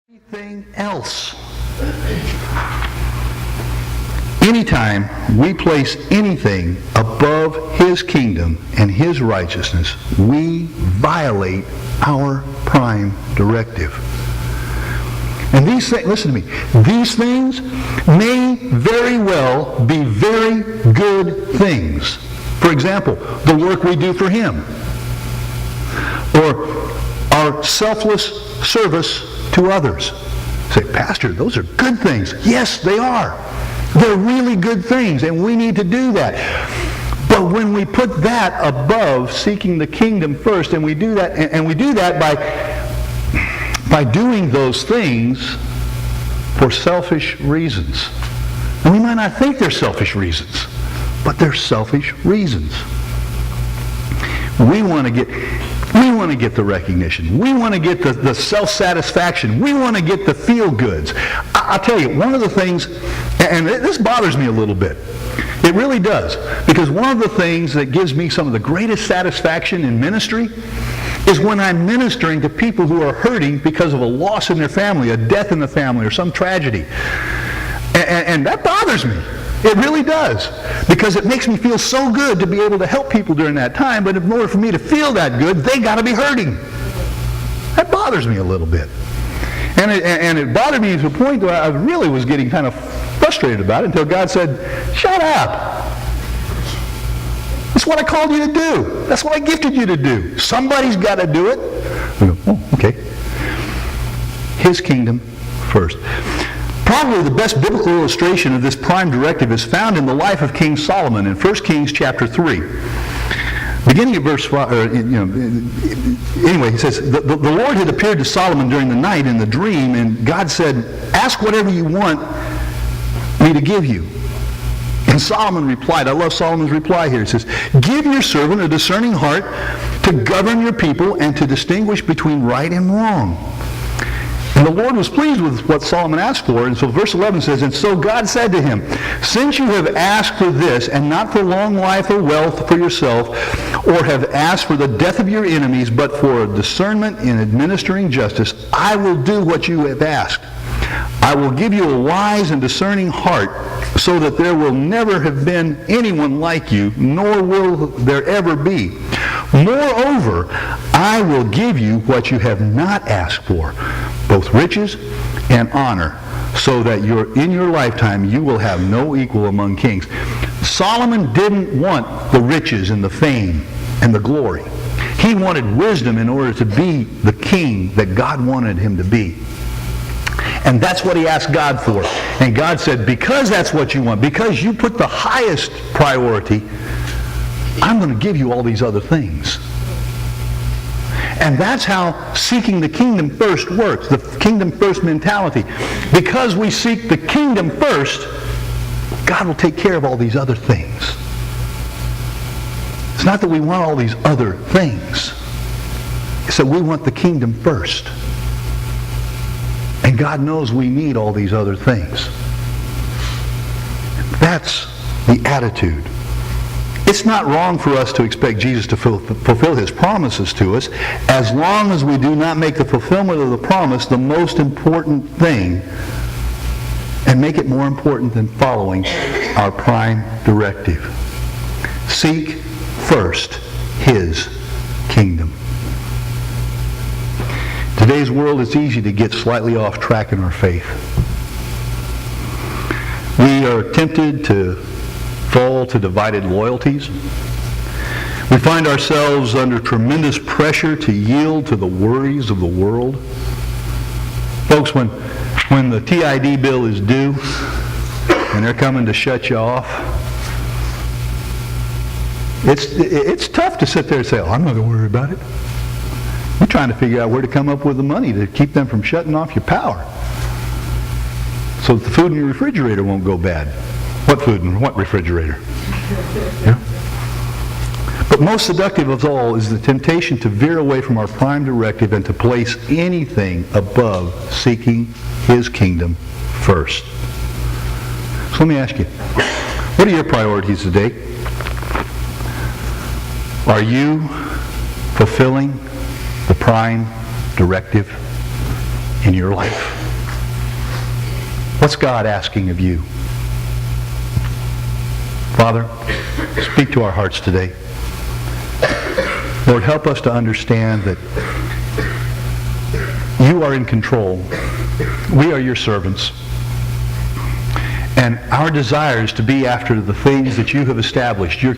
Anything else. Anytime we place anything above His kingdom and His righteousness, we violate our prime directive. And these things, listen to me, these things may very well be very good things. For example, the work we do for Him, or our selfless service to others. Say, Pastor, those are good things. Yes, they are. They're really good things, and we need to do that. But when we put that above seeking the kingdom first, and we do that, and we do that by doing those things for selfish reasons. And we might not think they're selfish reasons, but they're selfish reasons. We want to get the recognition. We want to get the self-satisfaction. We want to get the feel-goods. I'll tell you, one of the things, and this bothers me a little bit. It really does. Because one of the things that gives me some of the greatest satisfaction in ministry is when I'm ministering to people who are hurting because of a loss in their family, a death in the family, or some tragedy. And that bothers me. It really does. Because it makes me feel so good to be able to help people during that time, but in order for me to feel that good, they got to be hurting. That bothers me a little bit. And it bothered me to a point where I really was getting kind of frustrated about it until God said, shut up. That's what I called you to do. That's what I gifted you to do. Somebody's got to do it. We go, oh, okay. His kingdom first. Probably the best biblical illustration of this prime directive is found in the life of King Solomon in 1 Kings chapter 3. Beginning at verse 5, anyway, he says, the Lord had appeared to Solomon during the night in the dream, and God said, ask whatever you want me to give you. And Solomon replied, I love Solomon's reply here. It says, give your servant a discerning heart to govern your people and to distinguish between right and wrong. And the Lord was pleased with what Solomon asked for. And so verse 11 says, and so God said to him, since you have asked for this, and not for long life or wealth for yourself, or have asked for the death of your enemies, but for discernment in administering justice, I will do what you have asked. I will give you a wise and discerning heart, so that there will never have been anyone like you, nor will there ever be. Moreover, I will give you what you have not asked for, both riches and honor, so that in your lifetime you will have no equal among kings. Solomon didn't want the riches and the fame and the glory. He wanted wisdom in order to be the king that God wanted him to be. And that's what he asked God for. And God said, because that's what you want, because you put the highest priority, I'm going to give you all these other things. And that's how seeking the kingdom first works, the kingdom first mentality. Because we seek the kingdom first, God will take care of all these other things. It's not that we want all these other things. It's that we want the kingdom first. And God knows we need all these other things. That's the attitude. It's not wrong for us to expect Jesus to fulfill His promises to us, as long as we do not make the fulfillment of the promise the most important thing and make it more important than following our prime directive. Seek first His kingdom. Today's world, it's easy to get slightly off track in our faith. We are tempted to fall to divided loyalties. We find ourselves under tremendous pressure to yield to the worries of the world. Folks, when the TID bill is due and they're coming to shut you off, it's tough to sit there and say, oh, I'm not going to worry about it. You're trying to figure out where to come up with the money to keep them from shutting off your power, so that the food in your refrigerator won't go bad. What food and what refrigerator? Yeah. But most seductive of all is the temptation to veer away from our prime directive and to place anything above seeking His kingdom first. So let me ask you, what are your priorities today? Are you fulfilling the prime directive in your life? What's God asking of you? Father, speak to our hearts today. Lord, help us to understand that you are in control. We are your servants. And our desire is to be after the things that you have established, your